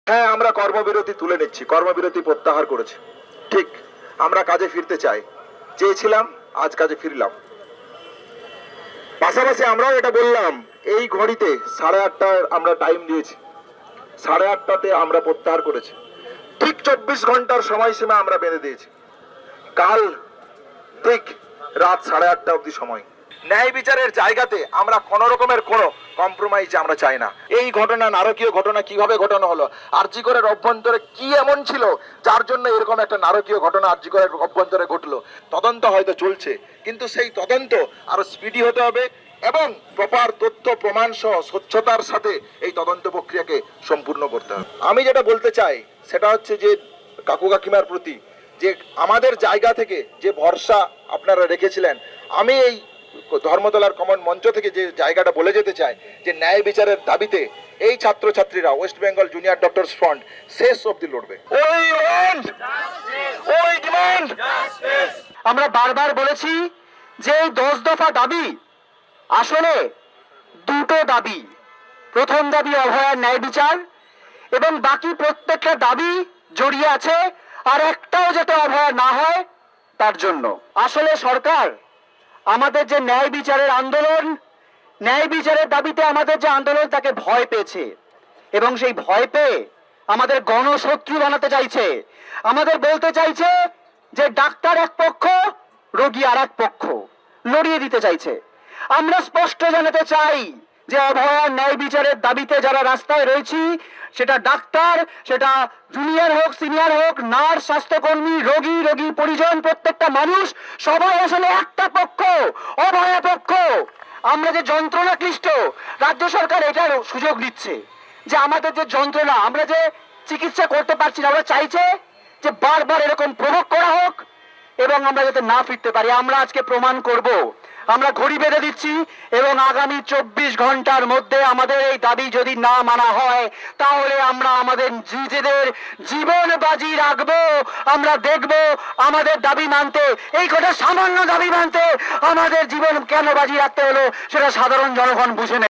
হ্যাঁ, আমরা কর্মবিরতি তুলে নিচ্ছি, কর্মবিরতি প্রত্যাহার করেছি। ঠিক, আমরা কাজে ফিরতে চাই, চেয়েছিলাম, আজ কাজে ফিরলাম। পাশাপাশি আমরাও এটা বললাম, এই ঘড়িতে 8:30 আমরা টাইম দিয়েছি, 8:30তে আমরা প্রত্যাহার করেছি। ঠিক 24 ঘন্টার সময়সীমা আমরা বেঁধে দিয়েছি। কাল ঠিক রাত 8:30 অব্দি সময়। ন্যায় বিচারের জায়গাতে আমরা কোন রকমের কোনো কম্প্রোমাইজ আমরা চাই না। এই ঘটনা, নারকীয় ঘটনা কিভাবে ঘটানো হলো, আরজি করের অভ্যন্তরে কি এমন ছিল যার জন্য এরকম একটা নারকীয় ঘটনা আরজি করের অভ্যন্তরে ঘটলো, তদন্ত হয়তো চলছে, কিন্তু সেই তদন্ত আরো স্পিডি হতে হবে এবং প্রপার তথ্য প্রমাণ সহ স্বচ্ছতার সাথে এই তদন্ত প্রক্রিয়াকে সম্পূর্ণ করতে হবে। আমি যেটা বলতে চাই সেটা হচ্ছে যে কাকু কাকিমার প্রতি যে আমাদের জায়গা থেকে যে ভরসা আপনারা রেখেছিলেন, আমি এই ধর্মতলার কমন মঞ্চ থেকে যে জায়গাটা বলে যেতে চাই যে ন্যায় বিচারের দাবিতে এই ছাত্রছাত্রীরা West Bengal junior doctors front শেষ অবধি লড়বে। আমরা বারবার বলেছি যে এই 10 দফা দাবি আসলে দুটো দাবি। প্রথম দাবি অভয়ার ন্যায় বিচার, এবং বাকি প্রত্যেকটা দাবি জড়িয়ে আছে আর একটাও যাতে অভয়া না হয় তার জন্য। আসলে সরকার আমাদের যে ন্যায় বিচারের আন্দোলন, ন্যায় বিচারের দাবিতে আমাদের যে আন্দোলন, তাকে ভয় পেয়েছে এবং সেই ভয় পেয়ে আমাদের গণশত্রু বানাতে চাইছে। আমাদের বলতে চাইছে যে ডাক্তার এক পক্ষ, রোগী আর এক পক্ষ, লড়িয়ে দিতে চাইছে। আমরা স্পষ্ট জানাতে চাই যে অভয়ার ন্যায় বিচারের দাবিতে যারা রাস্তায় রয়েছি, সেটা ডাক্তার, সেটা জুনিয়র হোক, সিনিয়র হোক, নার্স, স্বাস্থ্যকর্মী, রোগী, রোগী পরিজন, প্রত্যেকটা মানুষ সবাই আসলে একটা পক্ষ, অভয়া পক্ষ। আমরা যে যন্ত্রণা ক্লিষ্ট, রাজ্য সরকার এটার সুযোগ নিচ্ছে যে আমাদের যে যন্ত্রণা, আমরা যে চিকিৎসা করতে পারছি না, আমরা চাইছে যে বারবার এরকম প্রভোগ করা হোক এবং আমরা যাতে না ফিরতে পারি। আমরা আজকে প্রমাণ করব, আমরা ঘড়ি বেঁধে দিচ্ছি এবং আগামী 24 ঘন্টার মধ্যে আমাদের এই দাবি যদি না মানা হয়, তাহলে আমরা আমাদের নিজেদের জীবন বাজি রাখবো। আমরা দেখব আমাদের দাবি মানতে, এই কটা সামান্য দাবি মানতে আমাদের জীবন কেন বাজি রাখতে হলো সেটা সাধারণ জনগণ বুঝে নেবে।